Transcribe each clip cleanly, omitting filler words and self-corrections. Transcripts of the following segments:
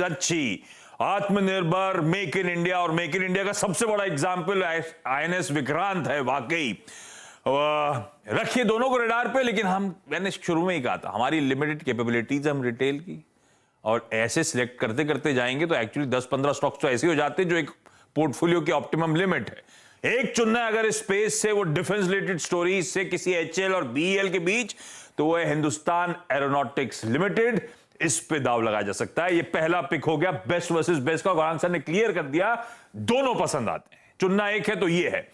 अच्छी आत्मनिर्भर make in India, और मेक इन इंडिया का सबसे बड़ा एग्जाम्पल आईएनएस विक्रांत है। वाकई रखिए दोनों को रडार पे, लेकिन मैंने शुरू में ही कहा था हमारी लिमिटेड कैपेबिलिटीज हम रिटेल की, और ऐसे सिलेक्ट करते करते जाएंगे तो एक्चुअली 10-15 स्टॉक्स तो ऐसे हो जाते हैं जो एक पोर्टफोलियो की ऑप्टिमम लिमिट है। एक चुनना है अगर इस स्पेस से, वो डिफेंस रिलेटेड स्टोरीज से किसी एचएल और बीईएल के बीच, तो वो है हिंदुस्तान एरोनॉटिक्स लिमिटेड। इस पे दाव लगाया जा सकता है। ये पहला पिक हो गया बेस्ट वर्सेस बेस्ट का, गौरांग सर ने क्लियर कर दिया दोनों पसंद आते हैं, चुनना एक है तो ये है।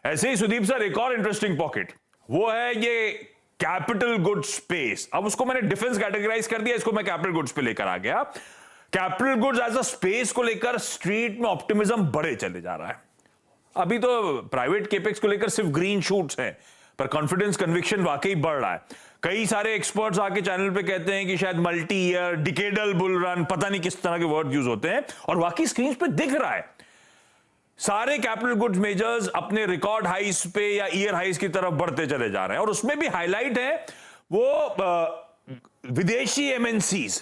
ऐसे ही सुदीप सर एक और इंटरेस्टिंग पॉकेट, वो है ये कैपिटल गुड्स स्पेस। अब उसको मैंने डिफेंस कैटेगराइज कर दिया, इसको मैं कैपिटल गुड्स पे लेकर आ गया। Capital goods as a space को लेकर स्ट्रीट में ऑप्टिमिज्म बढ़े चले जा रहा है। अभी तो प्राइवेट केपेक्स को लेकर सिर्फ ग्रीन शूट्स हैं, पर कॉन्फिडेंस कन्विक्शन वाकई बढ़ रहा है। कई सारे एक्सपर्ट्स आके चैनल पे कहते हैं कि शायद multi year, decadal bull run, पता नहीं किस तरह के वर्ड यूज होते हैं, और वाकई स्क्रीन पे दिख रहा है। सारे कैपिटल गुड्स मेजर्स अपने रिकॉर्ड हाइस पे या ईयर हाइस की तरफ बढ़ते चले जा रहे हैं, और उसमें भी हाईलाइट है वो विदेशी एमएनसीज,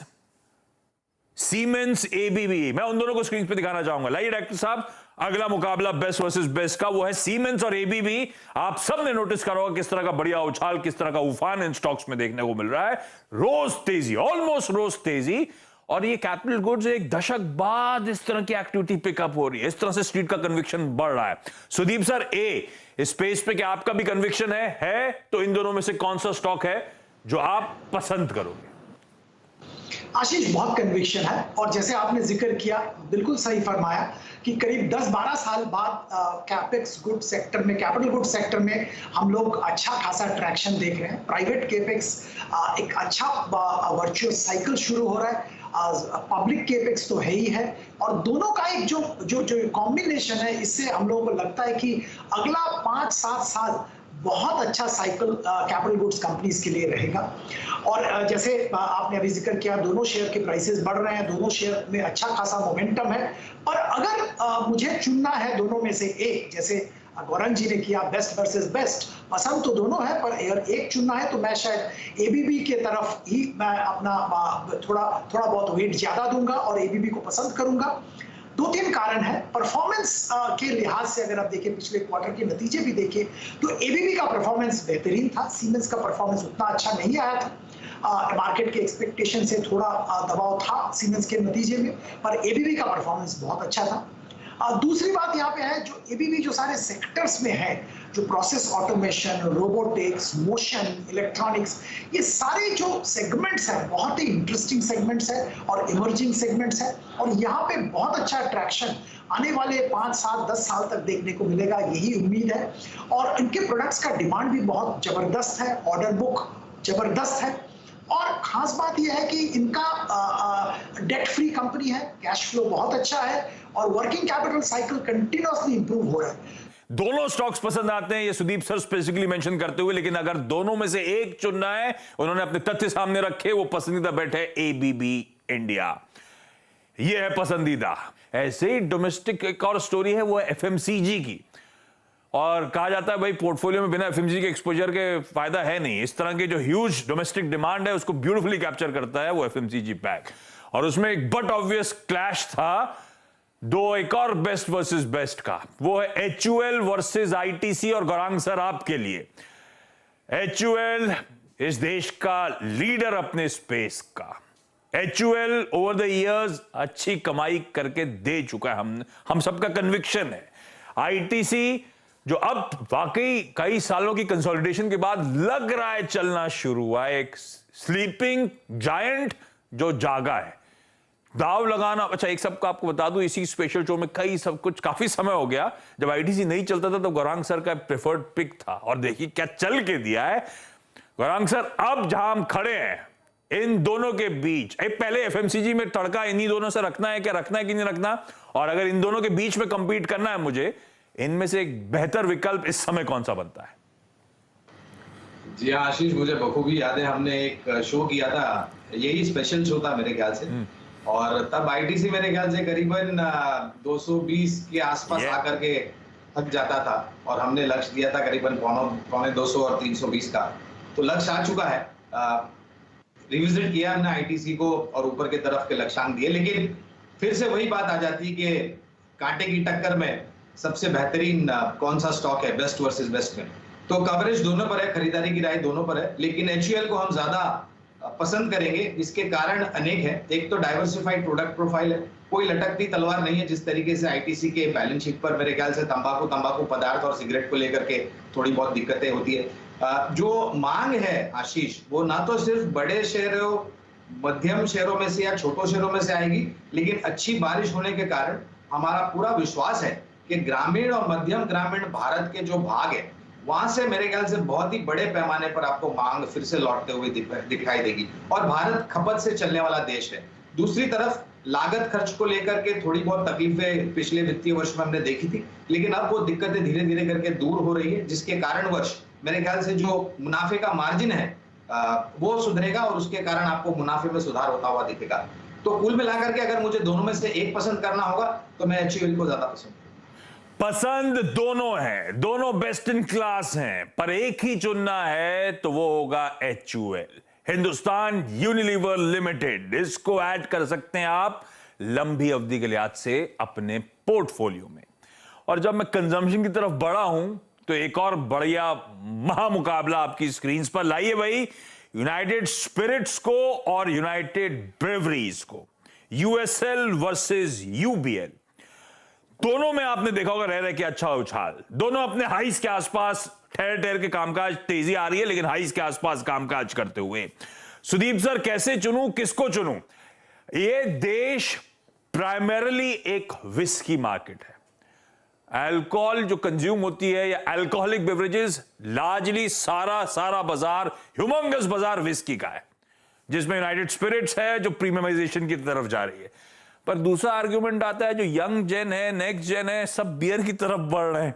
सीमेंस, एबीबी। मैं उन दोनों को स्क्रीन पे दिखाना चाहूंगा। लाइए डायरेक्टर साहब, अगला मुकाबला बेस्ट वर्सेस बेस्ट का, वो है सीमेंस और एबीबी। आप सब ने नोटिस करा होगा किस तरह का बढ़िया उछाल, किस तरह का उफान इन स्टॉक्स में देखने को मिल रहा है। रोज तेजी, ऑलमोस्ट रोज तेजी, और ये कैपिटल गुड्स एक दशक बाद इस तरह की एक्टिविटी पिकअप हो रही है। इस तरह से स्ट्रीट का कन्विक्शन बढ़ रहा है। सुदीप सर, इस स्पेस पे क्या आपका भी कन्विक्शन है? तो इन दोनों में से कौन सा स्टॉक है जो आप पसंद करोगे? आशीष, बहुत कन्विक्शन है, और जैसे आपने जिक्र किया, बिल्कुल सही फरमाया कि करीब 10-12 साल बाद कैपेक्स गुड सेक्टर में, कैपिटल गुड सेक्टर में हम लोग अच्छा खासा ट्रैक्शन देख रहे हैं। प्राइवेट केपेक्स एक अच्छा वर्चुअस साइकिल शुरू हो रहा है। पब्लिक केपेक्स तो है ही है, और दोनों का एक जो कॉम्बिनेशन है, इससे हम लोगों को लगता है कि अगला 5-7 साल बहुत अच्छा साइकिल कैपिटल गुड्स कंपनीज के लिए रहेगा। और जैसे आपने अभी जिक्र किया, दोनों शेयर के प्राइसेस बढ़ रहे हैं, दोनों शेयर में अच्छा खासा मोमेंटम है। पर अगर मुझे चुनना है दोनों में से एक, जैसे गौरंग जी ने किया बेस्ट वर्सेस बेस्ट, पसंद तो दोनों है, पर अगर एक चुनना है तो मैं शायद एबीबी के तरफ ही मैं अपना थोड़ा बहुत वेट ज्यादा दूंगा और एबीबी को पसंद करूंगा। 2-3 कारण है। परफॉर्मेंस के लिहाज से अगर आप देखें, पिछले क्वार्टर के नतीजे भी देखें, तो एबीबी का परफॉर्मेंस बेहतरीन था, सीमेंस का परफॉर्मेंस उतना अच्छा नहीं आया था। मार्केट के एक्सपेक्टेशन से थोड़ा दबाव था सीमेंस के नतीजे में, पर एबीबी का परफॉर्मेंस बहुत अच्छा था। दूसरी बात यहाँ पे है, जो एबीबी जो सारे सेक्टर्स में है, जो process automation, robotics, motion, electronics, ये सारे जो सेगमेंट्स हैं बहुत ही इंटरेस्टिंग सेगमेंट्स हैं और इमर्जिंग सेगमेंट्स हैं, और यहाँ पे बहुत अच्छा अट्रैक्शन आने वाले 5, 7, 10 साल तक देखने को मिलेगा, यही उम्मीद है। और इनके प्रोडक्ट्स का डिमांड भी बहुत जबरदस्त है, ऑर्डर बुक जबरदस्त है, और खास बात यह है कि इनका डेट फ्री कंपनी है, कैश फ्लो बहुत अच्छा है, और working capital cycle continuously improve हो रहा है। दोनों स्टॉक्स पसंद आते हैं, ये सुदीप सर स्पेसिफिकली मेंशन करते हुए, लेकिन अगर दोनों में से एक चुनना है, उन्होंने अपने तथ्य सामने रखे, वो पसंदीदा बेट है एबीबी इंडिया। ये है पसंदीदा। ऐसे ही डोमेस्टिक एक और स्टोरी है, वो है एफएमसीजी की, और कहा जाता है भाई पोर्टफोलियो में बिना एफएमसीजी के एक्सपोजर के फायदा है नहीं। इस तरह के जो ह्यूज डोमेस्टिक डिमांड है उसको ब्यूटीफुली कैप्चर करता है वो एफएमसीजी पैक, और उसमें एक बट ऑब्वियस क्लैश था एक और बेस्ट वर्सेस बेस्ट का, वो है एचयूएल वर्सेस आईटीसी। और गौरांग सर, आपके लिए एचयूएल इस देश का लीडर अपने स्पेस का। एचयूएल ओवर द इयर्स अच्छी कमाई करके दे चुका है, हम सबका कन्विक्शन है। आईटीसी जो अब वाकई कई सालों की कंसोलिडेशन के बाद लग रहा है चलना शुरू हुआ है, एक स्लीपिंग जायंट जो जागा है। दाव लगाना, अच्छा एक सबका आपको बता दूं, इसी स्पेशल शो में काफी समय हो गया, जब आईटीसी नहीं चलता था तो गौरांग सर का प्रेफर्ड पिक था, और देखिए क्या चल के दिया है गौरांग सर। अब जहां हम खड़े हैं इन दोनों के बीच, पहले एफएमसीजी में तड़का इन्हीं दोनों से रखना है कि नहीं रखना, और अगर इन दोनों के बीच में कंपीट करना है मुझे, इनमें से एक बेहतर विकल्प इस समय कौन सा बनता है? जी हाँ आशीष, मुझे बखूबी याद है, हमने एक शो किया था, यही स्पेशल शो था मेरे ख्याल से, और तब आईटीसी मेरे ख्याल से करीबन 220 के आसपास आकर के थक जाता था, और हमने लक्ष्य दिया था करीबन 250 और 320 का, तो लक्ष्य आ चुका है। रिविजिट किया हमने आईटीसी को और ऊपर के तरफ के लक्ष्यांक दिए, लेकिन फिर से वही बात आ जाती है कि कांटे की टक्कर में सबसे बेहतरीन कौन सा स्टॉक है, बेस्ट वर्सेस बेस्ट में। तो कवरेज दोनों पर है, खरीदारी की राय दोनों पर है, लेकिन HUL को हम ज्यादा पसंद करेंगे। इसके कारण अनेक है। एक तो डाइवर्सिफाइड प्रोडक्ट प्रोफाइल है, कोई लटकती तलवार नहीं है जिस तरीके से आईटीसी के बैलेंस शीट पर मेरे ख्याल से तंबाकू पदार्थ और सिगरेट को लेकर के थोड़ी बहुत दिक्कतें होती है। जो मांग है आशीष, वो ना तो सिर्फ बड़े शहरों, मध्यम शहरों में से या छोटो शहरों में से आएगी, लेकिन अच्छी बारिश होने के कारण हमारा पूरा विश्वास है कि ग्रामीण और मध्यम ग्रामीण भारत के जो भाग है वहां से मेरे ख्याल से बहुत ही बड़े पैमाने पर आपको मांग फिर से लौटते हुए दिखाई देगी। और भारत खपत से चलने वाला देश है। दूसरी तरफ लागत खर्च को लेकर के थोड़ी बहुत तकलीफें पिछले वित्तीय वर्ष में हमने देखी थी, लेकिन अब वो दिक्कतें धीरे धीरे करके दूर हो रही है, जिसके कारणवश मेरे ख्याल से जो मुनाफे का मार्जिन है वो सुधरेगा और उसके कारण आपको मुनाफे में सुधार होता हुआ दिखेगा। तो कुल मिलाकर के अगर मुझे दोनों में से एक पसंद करना होगा तो मैं HUL को ज्यादा पसंद दोनों हैं, दोनों बेस्ट इन क्लास हैं, पर एक ही चुनना है तो वो होगा HUL, हिंदुस्तान यूनिलीवर लिमिटेड। इसको ऐड कर सकते हैं आप लंबी अवधि के लिहाज से अपने पोर्टफोलियो में। और जब मैं कंजम्पशन की तरफ बढ़ा हूं तो एक और बढ़िया महामुकाबला आपकी स्क्रीन पर लाइए भाई, यूनाइटेड स्पिरिट्स को और यूनाइटेड ब्रेवरीज को, USL वर्सेस UBL। दोनों में आपने देखा होगा रह रहे कि अच्छा उछाल, दोनों अपने हाइस के आसपास ठहर के कामकाज, तेजी आ रही है लेकिन हाइस के आसपास कामकाज करते हुए। सुदीप सर, कैसे चुनूं, किसको चुनूं? ये देश प्राइमरीली एक विस्की मार्केट है। अल्कोहल जो कंज्यूम होती है या अल्कोहलिक बेवरेजेस, लार्जली सारा बाजार, ह्यूमंगस बाजार विस्की का है, जिसमें यूनाइटेड स्पिरिट्स है जो प्रीमियमाइजेशन की तरफ जा रही है। पर दूसरा आर्ग्यूमेंट आता है जो यंग जेन है, नेक्स्ट जेन है, सब बियर की तरफ बढ़ रहे हैं,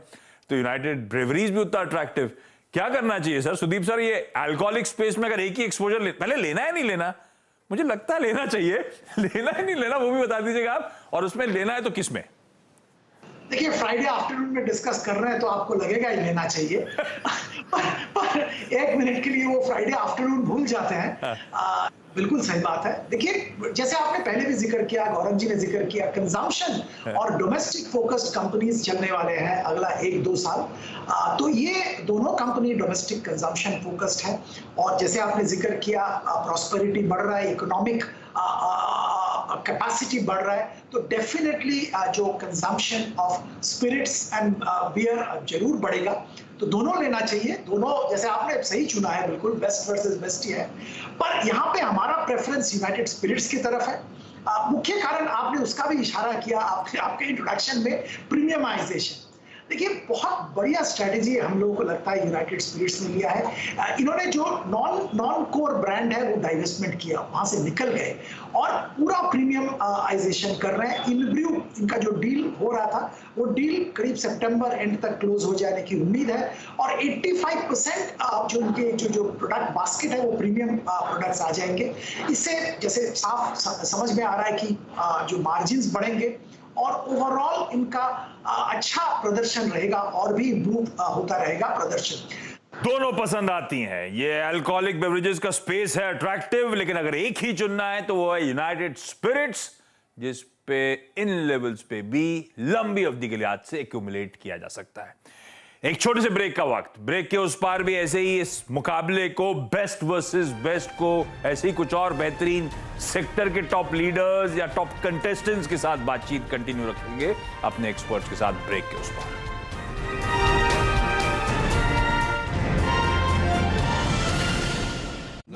तो यूनाइटेड ब्रेवरीज भी उतना अट्रैक्टिव। क्या करना चाहिए सर? सुदीप सर, ये अल्कोहलिक स्पेस में अगर एक ही एक्सपोजर पहले लेना है नहीं लेना? मुझे लगता है लेना चाहिए। लेना है नहीं लेना वो भी बता दीजिएगा आप, और उसमें लेना है तो किस में? देखिए, फ्राइडे आफ्टरनून में डिस्कस कर रहे हैं तो आपको लगेगा ही लेना चाहिए। पर एक मिनट के लिए वो फ्राइडे आफ्टरनून भूल जाते हैं। बिल्कुल सही बात है। देखिए, जैसे आपने पहले भी जिक्र किया, गौरव जी ने जिक्र किया, कंजम्पशन और डोमेस्टिक फोकस्ड कंपनीज चलने वाले हैं अगला 1-2 साल। तो ये दोनों कंपनी डोमेस्टिक कंजम्पशन फोकस्ड है, और जैसे आपने जिक्र किया, प्रॉस्पेरिटी बढ़ रहा है, इकोनॉमिक कैपेसिटी बढ़ रहा है, तो डेफिनेटली जो consumption of spirits and beer जरूर बढ़ेगा। तो दोनों लेना चाहिए, दोनों, जैसे आपने सही चुना है, बिल्कुल बेस्ट वर्सेस बेस्ट ही है। पर यहाँ पे हमारा प्रेफरेंस यूनाइटेड स्पिरिट्स की तरफ है। मुख्य कारण आपने उसका भी इशारा किया आपके इंट्रोडक्शन में, प्रीमियमाइजेशन। देखिए, बहुत बढ़िया स्ट्रेटेजी हम लोगों को लगता है यूनाइटेड स्पिरिट्स ने लिया है। इन्होंने जो नॉन कोर ब्रांड है वो डाइवेस्टमेंट किया, वहां से निकल गए और पूरा प्रीमियमाइजेशन कर रहे हैं। इनब्रू, इनका जो डील हो रहा था वो डील करीब सितंबर एंड तक क्लोज हो जाने की उम्मीद है, और 85% जो उनके जो प्रोडक्ट बास्केट है वो प्रीमियम प्रोडक्ट्स आ जाएंगे। इससे जैसे साफ समझ में आ रहा है कि जो मार्जिन्स बढ़ेंगे और ओवरऑल इनका अच्छा प्रदर्शन रहेगा, और भी इम्प्रूव होता रहेगा प्रदर्शन। दोनों पसंद आती हैं। ये अल्कोहलिक बेवरेजेस का स्पेस है अट्रैक्टिव, लेकिन अगर एक ही चुनना है तो वो है यूनाइटेड स्पिरिट्स, जिस पे इन लेवल्स पे भी लंबी अवधि के लिहाज से एक्यूमुलेट किया जा सकता है। एक छोटे से ब्रेक का वक्त, ब्रेक के उस पार भी ऐसे ही इस मुकाबले को, बेस्ट वर्सेस बेस्ट को, ऐसे ही कुछ और बेहतरीन सेक्टर के टॉप लीडर्स या टॉप कंटेस्टेंट्स के साथ बातचीत कंटिन्यू रखेंगे अपने एक्सपर्ट्स के साथ ब्रेक के उस पार।